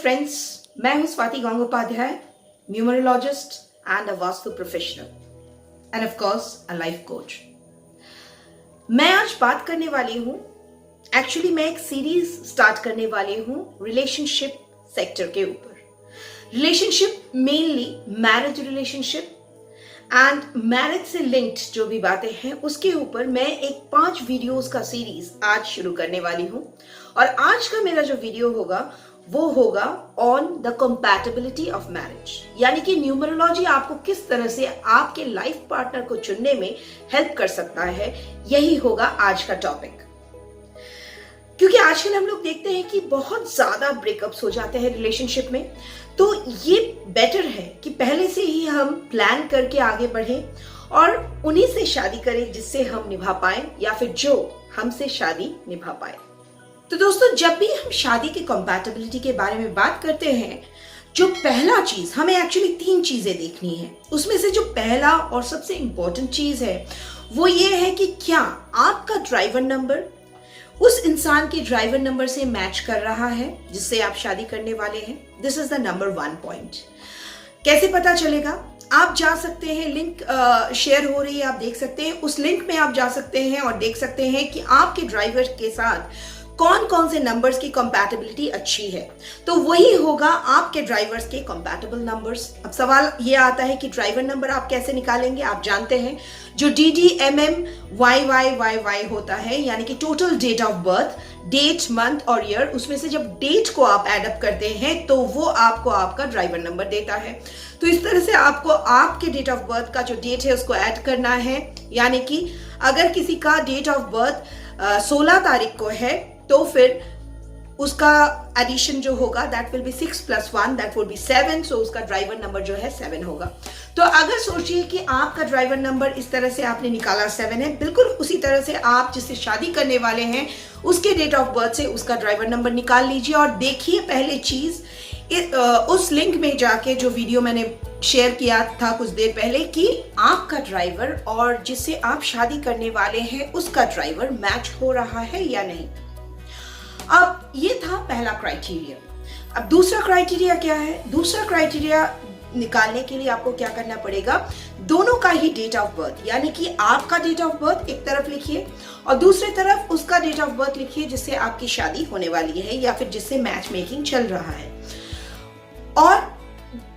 Friends, मैं हूं Swati Gangopadhyay, numerologist and a vastu professional end of course a life coach. मैं आज बात करने वाली हूं, एक्चुअली मैं एक सीरीज स्टार्ट करने वाली हूं रिलेशनशिप सेक्टर के ऊपर। Relationship mainly marriage relationship and marriage से लिंक्ड जो भी बातें हैं उसके ऊपर मैं एक 5 वीडियोस का सीरीज आज शुरू करने वाली हूं। और आज का मेरा जो वीडियो होगा वो होगा on the compatibility of marriage, यानी कि न्यूमरोलॉजी आपको किस तरह से आपके लाइफ पार्टनर को चुनने में हेल्प कर सकता है, यही होगा आज का टॉपिक। क्योंकि आजकल हम लोग देखते हैं कि बहुत ज्यादा ब्रेकअप्स हो जाते हैं रिलेशनशिप में, तो ये बेटर है कि पहले से ही हम प्लान करके आगे बढ़ें और उन्हीं से शादी करें जिससे हम निभा पाए या फिर जो हमसे शादी निभा पाए। तो दोस्तों, जब भी हम शादी की कंपैटिबिलिटी के बारे में बात करते हैं, जो पहला चीज हमें एक्चुअली 3 चीजें देखनी है। उसमें से जो पहला और सबसे इंपॉर्टेंट चीज है वो ये है कि क्या आपका ड्राइवर नंबर उस इंसान के ड्राइवर नंबर से मैच कर रहा है जिससे आप शादी करने वाले हैं। This is the number 1 point. कैसे पता चलेगा? आप जा सकते हैं, लिंक शेयर हो रही है, आप देख सकते हैं, उस लिंक में आप जा सकते हैं और देख सकते हैं कि आपके ड्राइवर के साथ कौन कौन से नंबर्स की कंपैटिबिलिटी अच्छी है, तो वही होगा आपके ड्राइवर्स के कंपैटिबल नंबर्स। अब सवाल ये आता है कि ड्राइवर नंबर आप कैसे निकालेंगे? आप जानते हैं जो DDMMYYYY होता है, यानी कि total date of birth, date, month और ईयर, उसमें से जब डेट को आप एड अप करते हैं तो वो आपको आपका ड्राइवर नंबर देता है। तो इस तरह से आपको आपके डेट ऑफ बर्थ का जो डेट है उसको ऐड करना है, यानी कि अगर किसी का डेट ऑफ बर्थ 16 तारीख को है तो फिर उसका एडिशन जो होगा that will be 6 + 1 that will be 7। सो उसका ड्राइवर नंबर जो है 7 होगा। तो अगर सोचिए कि आपका ड्राइवर नंबर इस तरह से आपने निकाला 7 है, बिल्कुल उसी तरह से आप जिससे शादी करने वाले हैं उसके डेट ऑफ बर्थ से उसका ड्राइवर नंबर निकाल लीजिए। और देखिए पहले चीज उस लिंक में जाके जो वीडियो मैंने शेयर किया था कुछ देर पहले कि आपका ड्राइवर और जिससे आप शादी करने वाले हैं उसका ड्राइवर मैच हो रहा है या नहीं। अब ये था पहला क्राइटेरिया। अब दूसरा क्राइटेरिया क्या है? दूसरा क्राइटेरिया निकालने के लिए आपको क्या करना पड़ेगा? दोनों का ही डेट ऑफ बर्थ, यानी कि आपका डेट ऑफ बर्थ एक तरफ लिखिए और दूसरी तरफ उसका डेट ऑफ बर्थ लिखिए जिससे आपकी शादी होने वाली है या फिर जिससे मैच मेकिंग चल रहा है। और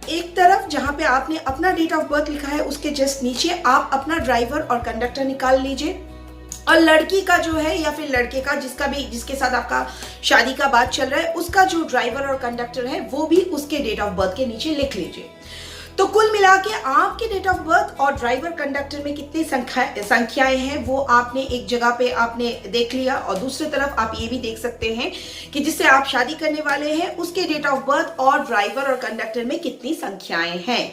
एक तरफ जहां पे आपने अपना डेट ऑफ बर्थ लिखा है उसके जस्ट नीचे आप अपना ड्राइवर और कंडक्टर निकाल लीजिए। और लड़की का जो है या फिर लड़के का जिसके साथ आपका शादी का बात चल रहा है उसका जो ड्राइवर और कंडक्टर है वो भी उसके डेट ऑफ बर्थ के नीचे लिख लीजिए। तो कुल मिला के आपके डेट ऑफ बर्थ और ड्राइवर कंडक्टर में कितनी संख्याएं हैं वो आपने एक जगह पे आपने देख लिया। और दूसरी तरफ आप ये भी देख सकते हैं कि जिससे आप शादी करने वाले हैं उसके डेट ऑफ बर्थ और ड्राइवर और कंडक्टर में कितनी संख्याएं हैं।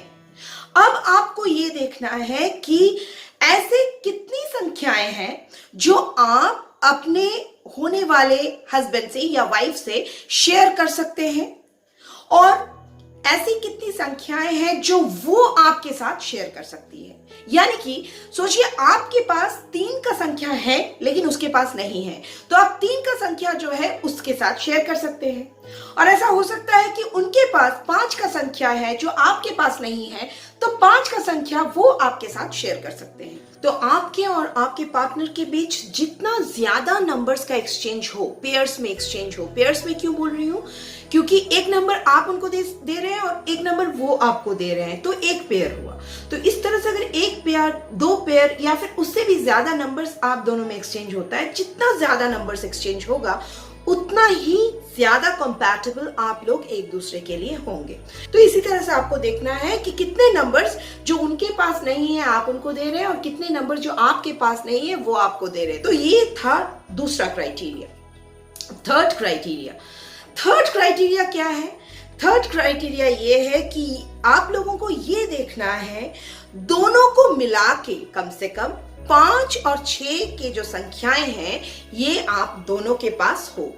अब आपको ये देखना है कि ऐसे कितनी संख्याएं हैं जो आप अपने होने वाले हस्बैंड से या वाइफ से शेयर कर सकते हैं और ऐसी कितनी संख्याएं हैं जो वो आपके साथ शेयर कर सकती है। यानी कि सोचिए आपके पास 3 का संख्या है लेकिन उसके पास नहीं है, तो आप 3 का संख्या जो है उसके साथ शेयर कर सकते हैं। और ऐसा हो सकता है कि उनके पास 5 का संख्या है जो आपके पास नहीं है, तो 5 का संख्या वो आपके साथ शेयर कर सकते हैं। तो आपके और आपके पार्टनर के बीच जितना ज्यादा नंबर्स का एक्सचेंज हो, पेयर्स में एक्सचेंज हो। पेयर्स में क्यों बोल रही हूं? क्योंकि एक नंबर आप उनको दे रहे हैं और एक नंबर वो आपको दे रहे हैं, तो एक पेयर हुआ। तो इस तरह से अगर एक पेयर, 2 पेयर या फिर उससे भी ज्यादा नंबर्स आप दोनों में एक्सचेंज होता है, जितना ज्यादा नंबर्स एक्सचेंज होगा उतना ही ज्यादा कंपैटिबल आप लोग एक दूसरे के लिए होंगे। तो इसी तरह से आपको देखना है कि कितने नंबर्स जो उनके पास नहीं है आप उनको दे रहे हैं और कितने नंबर जो आपके पास नहीं है वो आपको दे रहे हैं। तो ये था दूसरा क्राइटेरिया। थर्ड क्राइटेरिया क्या है? थर्ड क्राइटेरिया ये है कि आप लोगों को ये देखना है दोनों को मिला के कम से कम 5 और 6 के जो संख्याएं हैं ये आप दोनों के पास हो।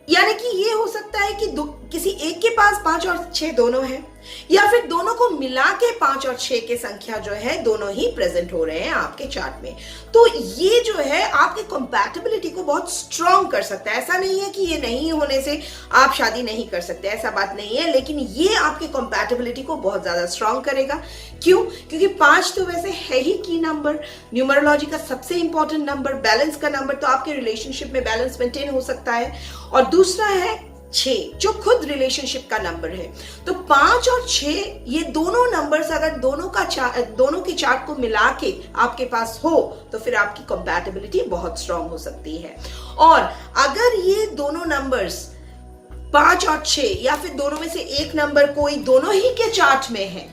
यानी कि ये हो सकता है कि किसी एक के पास 5 और 6 दोनों है, या फिर दोनों को मिला के 5 और 6 के संख्या जो है दोनों ही प्रेजेंट हो रहे हैं आपके चार्ट में, तो ये जो है आपके कंपैटिबिलिटी को बहुत स्ट्रॉन्ग कर सकता है। ऐसा नहीं है कि ये नहीं होने से आप शादी नहीं कर सकते, ऐसा बात नहीं है, लेकिन ये आपके कंपैटिबिलिटी को बहुत ज्यादा स्ट्रॉन्ग करेगा। क्यों? क्योंकि 5 तो वैसे है ही की नंबर, न्यूमरोलॉजी का सबसे इंपॉर्टेंट नंबर, बैलेंस का नंबर, तो आपके रिलेशनशिप में बैलेंस मेंटेन हो सकता है। और दूसरा है 6 जो खुद रिलेशनशिप का नंबर है। तो 5 और 6 ये दोनों नंबर्स अगर दोनों के चार्ट को मिला के आपके पास हो तो फिर आपकी कंपैटिबिलिटी बहुत स्ट्रांग हो सकती है। और अगर ये दोनों नंबर्स 5 और 6 या फिर दोनों में से एक नंबर कोई दोनों ही के चार्ट में है,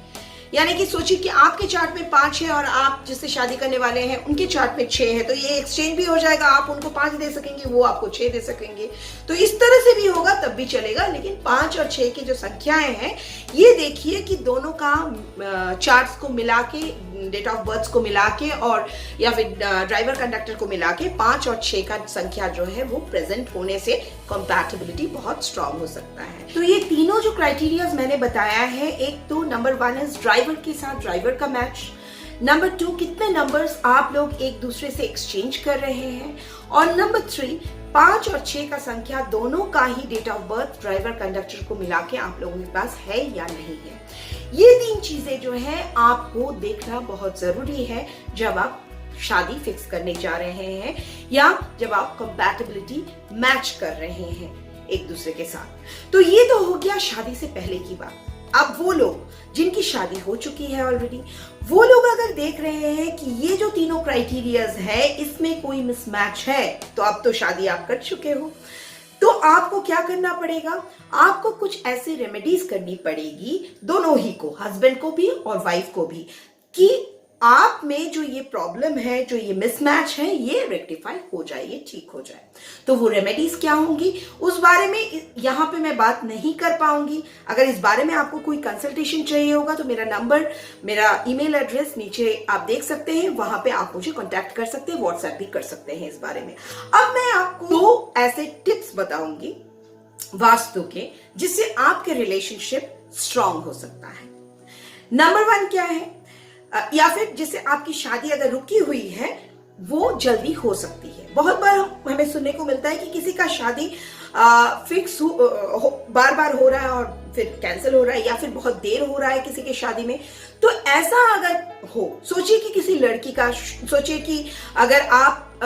यानी कि सोचिए कि आपके चार्ट में 5 है और आप जिससे शादी करने वाले हैं उनके चार्ट में 6 है, तो ये एक्सचेंज भी हो जाएगा, आप उनको 5 दे सकेंगे, वो आपको 6 दे सकेंगे, तो इस तरह से भी होगा तब भी चलेगा। लेकिन 5 और 6 की जो संख्याएं हैं ये देखिए कि दोनों का चार्ट्स को मिला के, डेट ऑफ बर्थ को मिला के और या फिर ड्राइवर कंडक्टर को मिला के 5 और 6 का संख्या जो है वो प्रेजेंट होने से कंपैटिबिलिटी बहुत स्ट्रांग हो सकता है। तो ये तीनों जो क्राइटेरियाज मैंने बताया है, एक तो नंबर 1 इज ड्राइवर के साथ ड्राइवर का मैच, नंबर 2 कितने नंबर्स आप लोग एक दूसरे से एक्सचेंज कर रहे हैं, और नंबर 3 5 और 6 का संख्या दोनों का ही date of birth driver conductor को मिला के आप लोगों के पास है या नहीं है। ये 3 चीजें जो है आपको देखना बहुत जरूरी है जब आप शादी फिक्स करने जा रहे हैं या जब आप कंपैटिबिलिटी मैच कर रहे हैं एक दूसरे के साथ। तो ये तो हो गया शादी से पहले की बात। अब वो लोग जिनकी शादी हो चुकी है ऑलरेडी, वो लोग अगर देख रहे हैं कि ये जो तीनों क्राइटेरियाज है इसमें कोई मिसमैच है, तो अब तो शादी आप कर चुके हो, तो आपको क्या करना पड़ेगा? आपको कुछ ऐसी रेमेडीज करनी पड़ेगी दोनों ही को, हस्बैंड को भी और वाइफ को भी, कि आप में जो ये प्रॉब्लम है, जो ये मिसमैच है, ये रेक्टिफाई हो जाए, ये ठीक हो जाए। तो वो रेमेडीज क्या होंगी उस बारे में यहाँ पे मैं बात नहीं कर पाऊंगी। अगर इस बारे में आपको कोई कंसल्टेशन चाहिए होगा तो मेरा नंबर, मेरा ईमेल एड्रेस नीचे आप देख सकते हैं, वहां पे आप मुझे कांटेक्ट कर सकते हैं, व्हाट्सएप भी कर सकते हैं इस बारे में। अब मैं आपको 2 ऐसे टिप्स बताऊंगी वास्तु के, जिससे आपके रिलेशनशिप स्ट्रांग हो सकता है। नंबर 1 क्या है, या फिर जिससे आपकी शादी अगर रुकी हुई है वो जल्दी हो सकती है। बहुत बार हमें सुनने को मिलता है कि किसी का शादी फिक्स बार बार हो रहा है और फिर कैंसिल हो रहा है, या फिर बहुत देर हो रहा है किसी की शादी में। तो ऐसा अगर हो, सोचिए कि किसी लड़की का, सोचिए कि अगर आप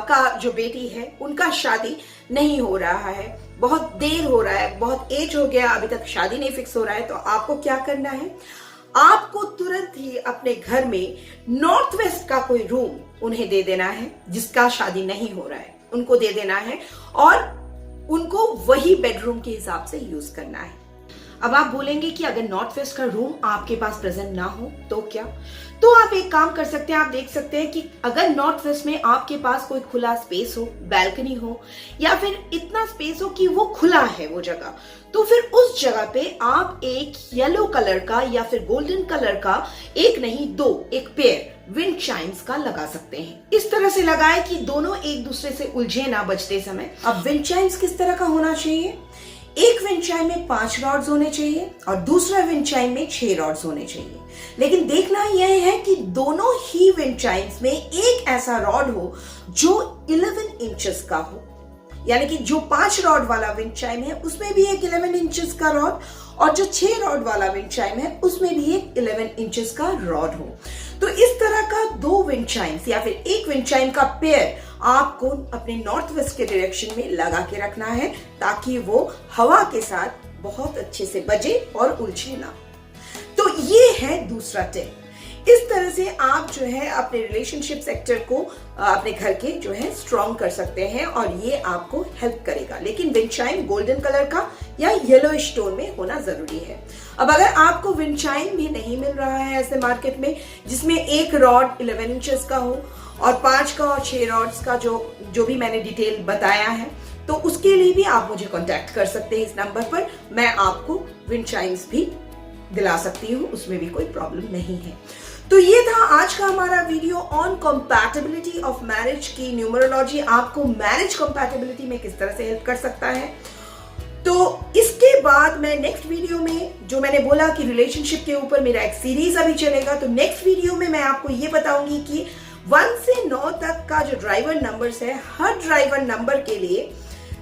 का जो बेटी है उनका शादी नहीं हो रहा है, बहुत देर हो रहा है, बहुत एज हो गया, अभी तक शादी नहीं फिक्स हो रहा है, तो आपको क्या करना है? आपको तुरंत ही अपने घर में नॉर्थ वेस्ट का कोई रूम उन्हें दे देना है, जिसका शादी नहीं हो रहा है उनको दे देना है, और उनको वही बेडरूम के हिसाब से यूज करना है। अब आप बोलेंगे कि अगर नॉर्थ वेस्ट का रूम आपके पास प्रेजेंट ना हो तो क्या? तो आप एक काम कर सकते हैं, आप देख सकते हैं कि अगर नॉर्थ वेस्ट में आपके पास कोई खुला स्पेस हो, बैल्कनी हो, या फिर इतना स्पेस हो कि वो खुला है वो जगह, तो फिर उस जगह पे आप एक येलो कलर का या फिर गोल्डन कलर का, एक नहीं 2, एक पेयर विंड चाइम्स का लगा सकते हैं। इस तरह से लगाएं कि दोनों एक दूसरे से उलझे ना बजते समय। अब विंड चाइम्स किस तरह का होना चाहिए? एक विंड चाइम में 5 रॉड्स होने चाहिए और दूसरा विंड चाइम में 6 रॉड्स होने चाहिए। लेकिन देखना यह है कि दोनों ही विंड चाइम्स में एक ऐसा रॉड हो जो 11 इंचेस का हो, यानी कि जो 5 रॉड वाला विंड चाइम है उसमें भी एक 11 इंचेस का रॉड, और जो 6 रॉड वाला विंड चाइम है उसमें भी एक 11 इंचेस का रॉड हो। तो इस तरह का 2 विंड चाइम्स या फिर एक विंड चाइम का पेयर आपको अपने नॉर्थ वेस्ट के डायरेक्शन में लगा के रखना है, ताकि वो हवा के साथ बहुत अच्छे से बजे और उलझे ना। तो ये है दूसरा टिप। इस तरह से आप जो है अपने रिलेशनशिप सेक्टर को अपने घर के जो है स्ट्रॉन्ग कर सकते हैं, और ये आपको हेल्प करेगा। लेकिन विंड चाइम गोल्डन कलर का या येलोइश टोन में होना जरूरी है। अब अगर आपको विंड चाइम भी नहीं मिल रहा है ऐसे मार्केट में जिसमें एक रॉड 11 इंचेस का हो और 5 का और 6 रॉड्स का जो भी मैंने डिटेल बताया है, तो उसके लिए भी आप मुझे कांटेक्ट कर सकते हैं इस नंबर पर। मैं आपको विंड चाइम्स भी दिला सकती हूँ, उसमें भी कोई प्रॉब्लम नहीं है। तो ये था आज का हमारा video on compatibility of marriage की न्यूमरोलॉजी आपको मैरिज कंपैटिबिलिटी में किस तरह से हेल्प कर सकता है। तो इसके बाद मैं नेक्स्ट वीडियो में, जो मैंने बोला कि रिलेशनशिप के ऊपर मेरा एक सीरीज अभी चलेगा, तो नेक्स्ट वीडियो में मैं आपको ये बताऊंगी कि 1 से 9 तक का जो ड्राइवर नंबर्स है, हर ड्राइवर नंबर के लिए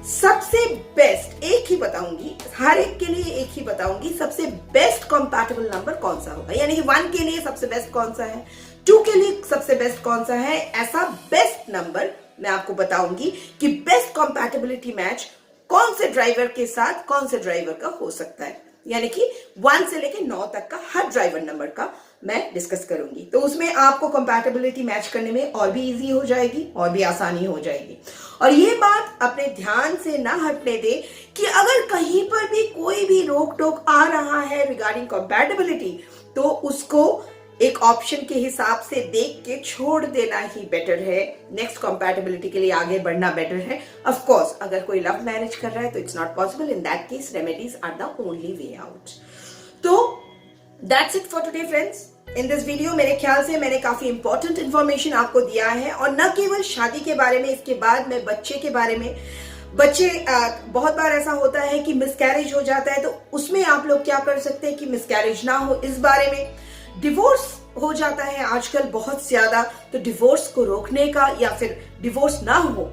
सबसे बेस्ट एक ही बताऊंगी, हर एक के लिए एक ही बताऊंगी, सबसे बेस्ट कंपैटिबल नंबर कौन सा होगा। यानी कि 1 के लिए सबसे बेस्ट कौन सा है, 2 के लिए सबसे बेस्ट कौन सा है, ऐसा बेस्ट नंबर मैं आपको बताऊंगी कि बेस्ट कंपैटिबिलिटी मैच कौन से ड्राइवर के साथ कौन से ड्राइवर का हो सकता है। यानी कि 1 से लेके 9 तक का हर ड्राइवर नंबर का मैं डिस्कस करूंगी। तो उसमें आपको कंपैटिबिलिटी मैच करने में और भी इजी हो जाएगी और भी आसानी हो जाएगी। और ये बात अपने ध्यान से ना हटने दे कि अगर कहीं पर भी कोई भी रोक टोक आ रहा है रिगार्डिंग कंपैटिबिलिटी, तो उसको एक ऑप्शन के हिसाब से देख के छोड़ देना ही बेटर है। नेक्स्ट कंपैटिबिलिटी के लिए आगे बढ़ना बेटर है। ऑफ कोर्स अगर कोई लव मैरिज कर रहा है तो it's not possible, in that case remedies are the only way out. तो that's it for today friends. In this video मेरे ख्याल से मैंने काफी इंपॉर्टेंट इंफॉर्मेशन आपको दिया है, और न केवल शादी के बारे में, इसके बाद मैं बच्चे के बारे में, बच्चे बहुत बार ऐसा होता है कि मिसकैरेज हो जाता है, तो उसमें आप लोग क्या कर सकते हैं कि मिसकैरेज ना हो, इस बारे में। डिवोर्स हो जाता है आजकल बहुत ज्यादा, तो डिवोर्स को रोकने का या फिर डिवोर्स ना हो,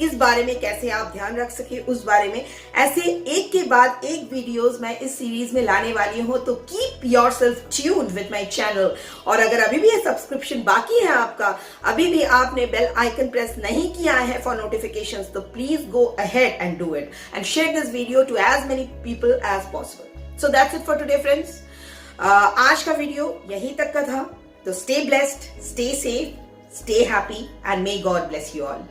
इस बारे में कैसे आप ध्यान रख सके, उस बारे में ऐसे एक के बाद एक वीडियोस मैं इस सीरीज में लाने वाली हूं। तो keep yourself tuned with my channel. और अगर अभी भी ये सब्सक्रिप्शन बाकी है आपका, अभी भी आपने बेल आइकन प्रेस नहीं किया है फॉर नोटिफिकेशंस, तो please go ahead and do it and share this video to as many people as possible. So that's it for today friends. आज का वीडियो यहीं तक का था। तो stay blessed, stay safe, stay happy and may God bless you all.